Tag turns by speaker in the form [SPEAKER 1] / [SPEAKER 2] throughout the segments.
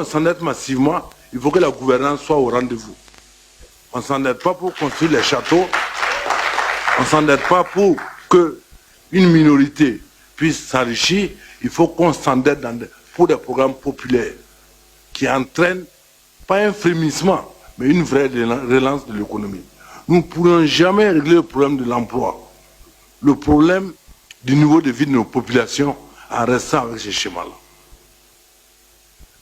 [SPEAKER 1] on s'endette massivement, il faut que la gouvernance soit au rendez-vous. On ne s'endette pas pour construire les châteaux, on ne s'endette pas pour qu'une minorité puisse s'enrichir, il faut qu'on s'endette pour des programmes populaires qui entraînent pas un frémissement, mais une vraie relance de l'économie. Nous ne pourrons jamais régler le problème de l'emploi, le problème du niveau de vie de nos populations en restant avec ces schémas-là.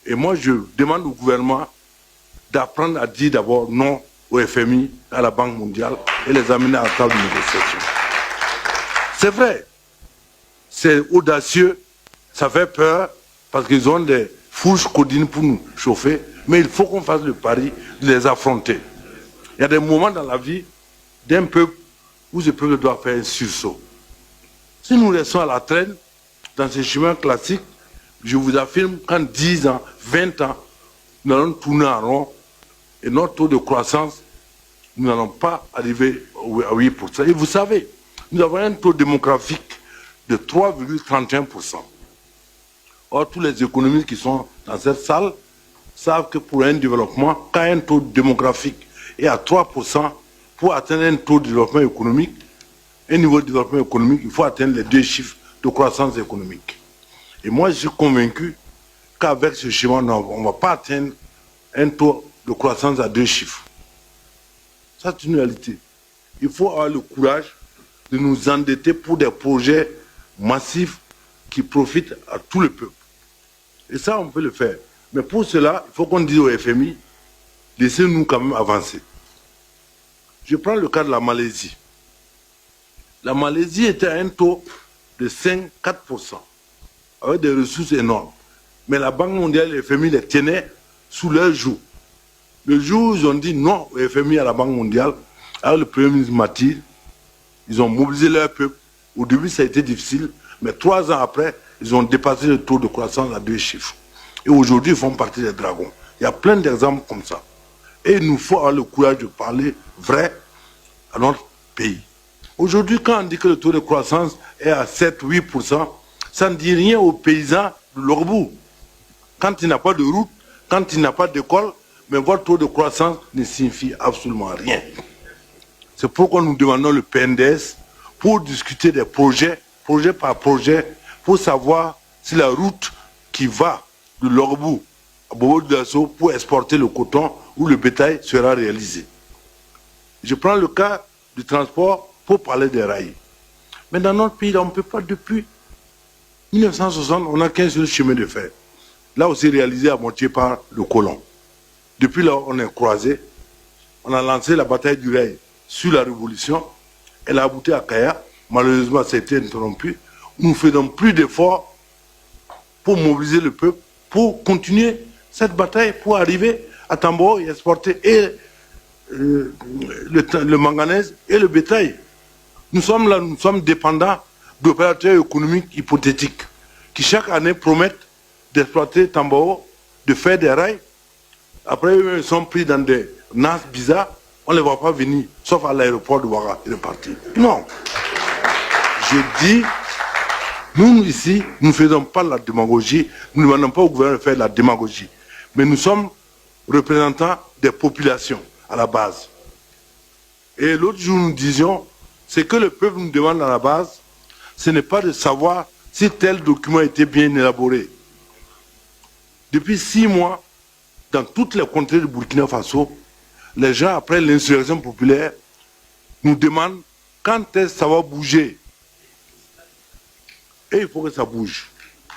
[SPEAKER 1] Et moi, je demande au gouvernement d'apprendre à dire d'abord non au FMI, à la Banque mondiale et les amener à la table de négociation. C'est vrai, c'est audacieux, ça fait peur parce qu'ils ont des fourches codines pour nous chauffer, mais il faut qu'on fasse le pari de les affronter. Il y a des moments dans la vie d'un peuple où ce peuple doit faire un sursaut. Si nous restons à la traîne, dans ces chemins classiques, je vous affirme qu'en 10 ans, 20 ans, nous allons tourner en rond et notre taux de croissance, nous n'allons pas arriver à 8%. Et vous savez, nous avons un taux démographique de 3,31%. Or, tous les économistes qui sont dans cette salle savent que pour un développement, quand un taux démographique est à 3%, pour atteindre un taux de développement économique, un niveau de développement économique, il faut atteindre les 2 chiffres de croissance économique. Et moi, je suis convaincu qu'avec ce schéma, on ne va pas atteindre un taux de croissance à 2 chiffres. Ça, c'est une réalité. Il faut avoir le courage de nous endetter pour des projets massifs qui profitent à tout le peuple. Et ça, on peut le faire. Mais pour cela, il faut qu'on dise au FMI, laissez-nous quand même avancer. Je prends le cas de la Malaisie. La Malaisie était à un taux de 5-4%, avec des ressources énormes. Mais la Banque mondiale et le FMI les tenaient sous leur joug. Le jour où ils ont dit non au FMI, à la Banque mondiale, avec le Premier ministre Mahathir, ils ont mobilisé leur peuple. Au début, ça a été difficile, mais 3 ans après, ils ont dépassé le taux de croissance à 2 chiffres. Et aujourd'hui, ils font partie des dragons. Il y a plein d'exemples comme ça. Et il nous faut avoir le courage de parler vrai à notre pays. Aujourd'hui, quand on dit que le taux de croissance est à 7-8%, ça ne dit rien aux paysans de l'Orbout. Quand il n'a pas de route, quand il n'a pas d'école, mais votre taux de croissance ne signifie absolument rien. C'est pourquoi nous demandons le PNDS pour discuter des projets, projet par projet, pour savoir si la route qui va de l'Orbout à Bobo-Dioulasso pour exporter le coton ou le bétail sera réalisée. Je prends le cas du transport pour parler des rails. Mais dans notre pays, on ne peut pas, depuis 1960, on n'a qu'un seul chemin de fer. Là aussi réalisé à moitié par le colon. Depuis là, on est croisé. On a lancé la bataille du rail sur la Révolution. Elle a abouti à Kaya. Malheureusement, ça a été interrompu. Nous ne faisons plus d'efforts pour mobiliser le peuple, pour continuer cette bataille, pour arriver à Tamboro et exporter et le manganèse et le bétail. Nous sommes là, nous sommes dépendants d'opérateurs économiques hypothétiques qui chaque année promettent d'exploiter Tamboro, de faire des rails. Après, ils sont pris dans des NAS bizarres, on ne les voit pas venir, sauf à l'aéroport de Ouaga et de partir. Non. Je dis, nous ici, nous ne faisons pas la démagogie, nous ne demandons pas au gouvernement de faire la démagogie, mais nous sommes représentants des populations à la base. Et l'autre jour, nous disions, ce que le peuple nous demande à la base, ce n'est pas de savoir si tel document a été bien élaboré. Depuis 6 mois, dans toutes les contrées de Burkina Faso, les gens, après l'insurrection populaire, nous demandent quand est-ce que ça va bouger. Et il faut que ça bouge,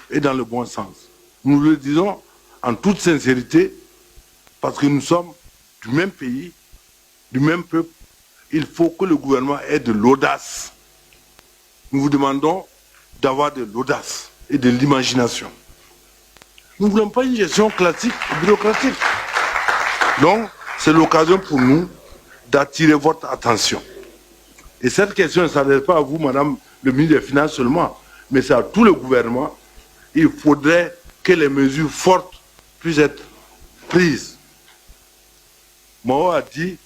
[SPEAKER 1] et dans le bon sens. Nous le disons en toute sincérité, parce que nous sommes du même pays, du même peuple. Il faut que le gouvernement ait de l'audace. Nous vous demandons d'avoir de l'audace et de l'imagination. Nous ne voulons pas une gestion classique et bureaucratique. Donc, c'est l'occasion pour nous d'attirer votre attention. Et cette question ne s'adresse pas à vous, Madame le ministre des Finances seulement, mais c'est à tout le gouvernement. Il faudrait que les mesures fortes puissent être prises. Mao a dit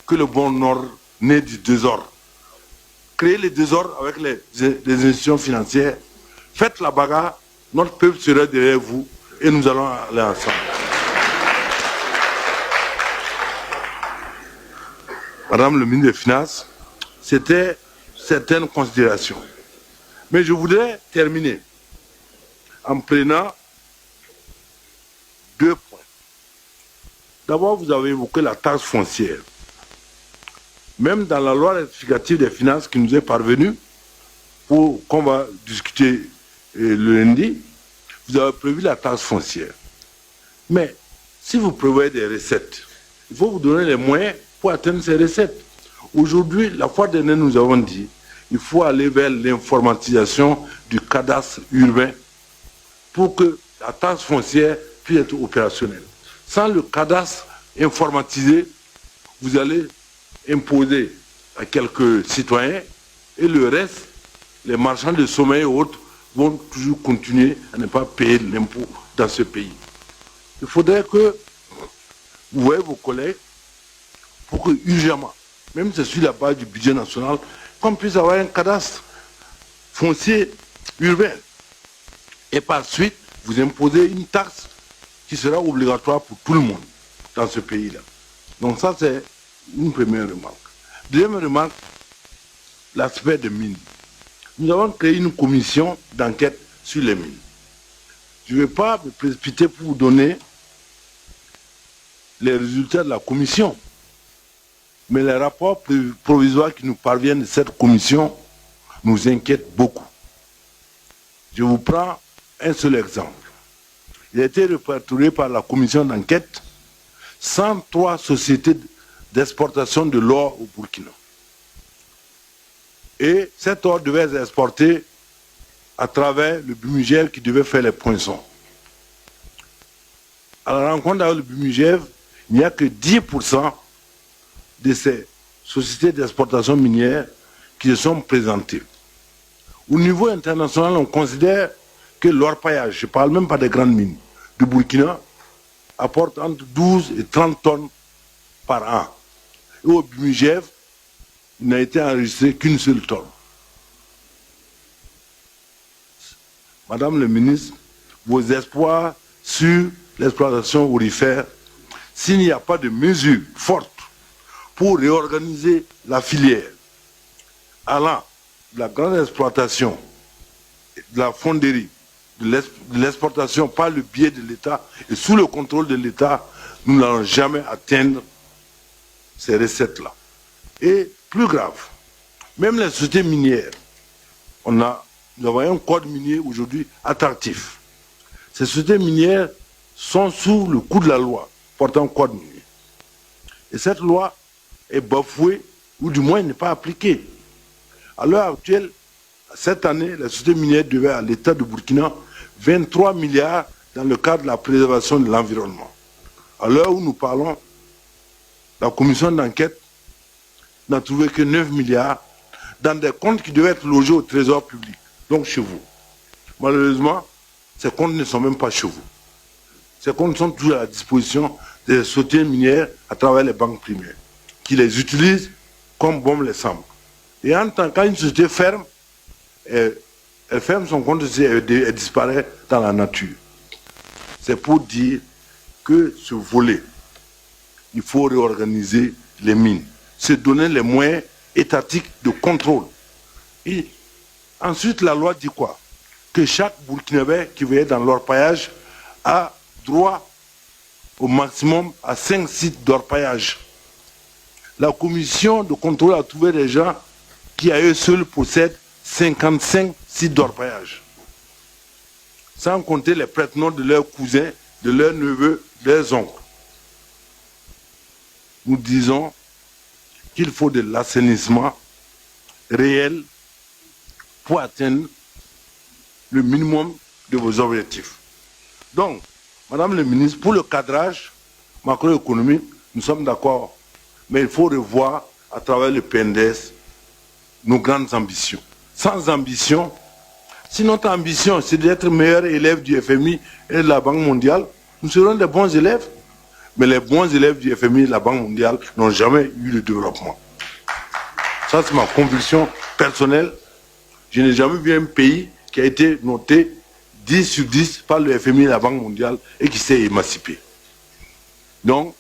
[SPEAKER 1] que le bon ordre naît du désordre. Créez le désordre avec les institutions financières. Faites la bagarre, notre peuple sera derrière vous et nous allons aller ensemble. Madame le ministre des Finances, c'était certaines considérations. Mais je voudrais terminer en prenant 2 points. D'abord, vous avez évoqué la taxe foncière. Même dans la loi rectificative des finances qui nous est parvenue, qu'on va discuter le lundi, vous avez prévu la taxe foncière. Mais si vous prévoyez des recettes, il faut vous donner les moyens pour atteindre ces recettes. Aujourd'hui, la fois dernière, nous avons dit il faut aller vers l'informatisation du cadastre urbain pour que la taxe foncière puisse être opérationnelle. Sans le cadastre informatisé, vous allez imposer à quelques citoyens et le reste, les marchands de sommeil et autres, vont toujours continuer à ne pas payer l'impôt dans ce pays. Il faudrait que vous voyez vos collègues pour que, urgemment, même si c'est sur la base du budget national, qu'on puisse avoir un cadastre foncier urbain. Et par suite, vous imposez une taxe qui sera obligatoire pour tout le monde dans ce pays-là. Donc ça, c'est une première remarque. Deuxième remarque, l'aspect des mines. Nous avons créé une commission d'enquête sur les mines. Je ne vais pas me précipiter pour vous donner les résultats de la commission. Mais les rapports provisoires qui nous parviennent de cette commission nous inquiètent beaucoup. Je vous prends un seul exemple. Il a été répertorié par la commission d'enquête 103 sociétés d'exportation de l'or au Burkina. Et cet or devait être exporté à travers le Bumigève qui devait faire les poinçons. À la rencontre avec le Bumigève, il n'y a que 10% de ces sociétés d'exportation minière qui se sont présentées. Au niveau international, on considère que l'orpaillage, je ne parle même pas des grandes mines, du Burkina, apporte entre 12 et 30 tonnes par an. Et au Bumigève, il n'a été enregistré qu'une seule tonne. Madame le ministre, vos espoirs sur l'exploitation aurifère, s'il n'y a pas de mesures fortes pour réorganiser la filière, allant de la grande exploitation, de la fonderie, de l'exportation par le biais de l'État et sous le contrôle de l'État, nous n'allons jamais atteindre ces recettes-là. Et plus grave, même les sociétés minières, nous avons un code minier aujourd'hui attractif. Ces sociétés minières sont sous le coup de la loi portant code minier. Et cette loi est bafouée, ou du moins n'est pas appliquée. À l'heure actuelle, cette année, la société minière devait à l'État de Burkina 23 milliards dans le cadre de la préservation de l'environnement. À l'heure où nous parlons, la commission d'enquête n'a trouvé que 9 milliards dans des comptes qui devaient être logés au trésor public, donc chez vous. Malheureusement, ces comptes ne sont même pas chez vous. Ces comptes sont toujours à la disposition des sociétés minières à travers les banques primaires, qui les utilisent comme bon les semble. Et quand une société ferme, elle ferme son compte et elle disparaît dans la nature. C'est pour dire que ce volet, il faut réorganiser les mines, se donner les moyens étatiques de contrôle. Et ensuite, la loi dit quoi? Que chaque Burkinabé qui veut être dans l'orpaillage a droit au maximum à 5 sites d'orpaillage. La commission de contrôle a trouvé des gens qui à eux seuls possèdent 55 sites d'orpaillage. Sans compter les prête-noms de leurs cousins, de leurs neveux, de leurs oncles. Nous disons qu'il faut de l'assainissement réel pour atteindre le minimum de vos objectifs. Donc, Madame le ministre, pour le cadrage macroéconomique, nous sommes d'accord, mais il faut revoir à travers le PNDS nos grandes ambitions. Sans ambition, si notre ambition c'est d'être meilleur élève du FMI et de la Banque mondiale, nous serons des bons élèves. Mais les bons élèves du FMI et de la Banque mondiale n'ont jamais eu le développement. Ça, c'est ma conviction personnelle. Je n'ai jamais vu un pays qui a été noté 10 sur 10 par le FMI et la Banque mondiale et qui s'est émancipé. Donc,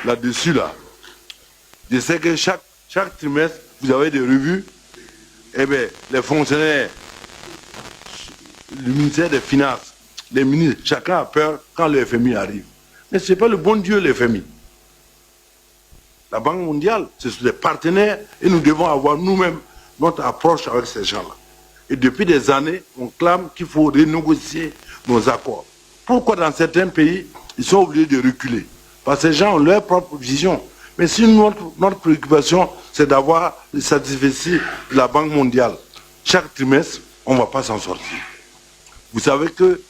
[SPEAKER 1] là-dessus, là, Je sais que chaque trimestre, vous avez des revues. Eh bien, les fonctionnaires, le ministère des Finances, les ministres, chacun a peur quand le FMI arrive. Mais ce n'est pas le bon Dieu, le FMI. La Banque mondiale, ce sont des partenaires et nous devons avoir nous-mêmes notre approche avec ces gens-là. Et depuis des années, on clame qu'il faut renégocier nos accords. Pourquoi dans certains pays, ils sont obligés de reculer? Parce que ces gens ont leur propre vision. Mais si notre préoccupation, c'est d'avoir les satisfecits de la Banque mondiale, chaque trimestre, on ne va pas s'en sortir. Vous savez que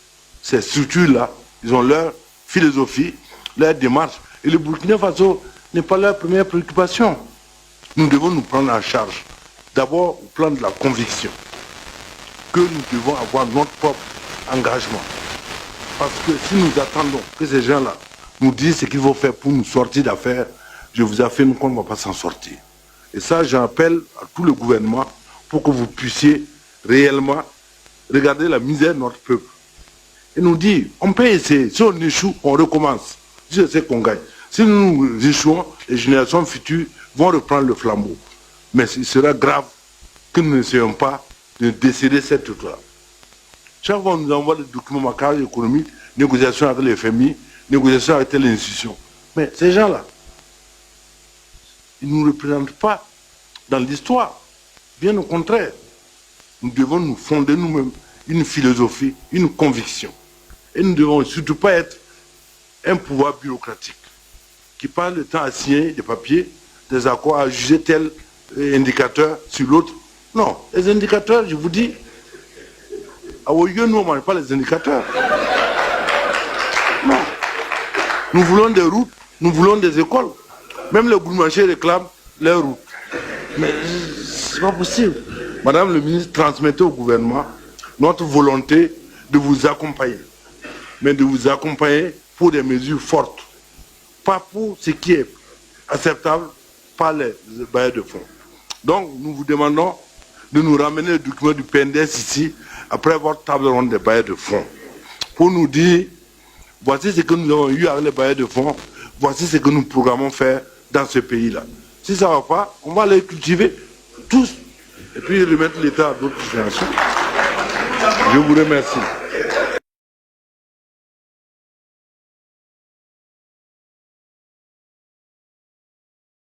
[SPEAKER 1] ces structures-là, ils ont leur philosophie, leur démarche. Et le Burkina Faso n'est pas leur première préoccupation. Nous devons nous prendre en charge. D'abord au plan de la conviction que nous devons avoir notre propre engagement. Parce que si nous attendons que ces gens-là nous disent ce qu'il faut faire pour nous sortir d'affaires, je vous affirme qu'on ne va pas s'en sortir. Et ça, j'appelle à tout le gouvernement pour que vous puissiez réellement regarder la misère de notre peuple. Et nous dire, on peut essayer, si on échoue, on recommence. Je sais qu'on gagne. Si nous échouons, les générations futures vont reprendre le flambeau. Mais il sera grave que nous n'essayions pas de décéder cette truc-là. Chaque fois, on nous envoie des documents macabres économiques, négociations avec les FMI, négociations avec telle institution. Mais ces gens-là, ils ne nous représentent pas dans l'histoire. Bien au contraire, nous devons nous fonder nous-mêmes une philosophie, une conviction. Et nous ne devons surtout pas être un pouvoir bureaucratique qui passe le temps à signer des papiers, des accords, à juger tel indicateur sur l'autre. Non, les indicateurs, je vous dis, à Oyo, nous, on ne mange pas les indicateurs. Non. Nous voulons des routes, nous voulons des écoles. Même les boulangers réclament leurs routes. Mais ce n'est pas possible. Madame le ministre, transmettez au gouvernement notre volonté de vous accompagner. Mais de vous accompagner pour des mesures fortes. Pas pour ce qui est acceptable par les bailleurs de fonds. Donc, nous vous demandons de nous ramener le document du PNDS ici, après votre table ronde des bailleurs de fonds, pour nous dire, voici ce que nous avons eu avec les bailleurs de fonds, voici ce que nous programmons faire dans ce pays-là. Si ça ne va pas, on va les cultiver tous, et puis remettre l'État à d'autres générations. Je vous remercie.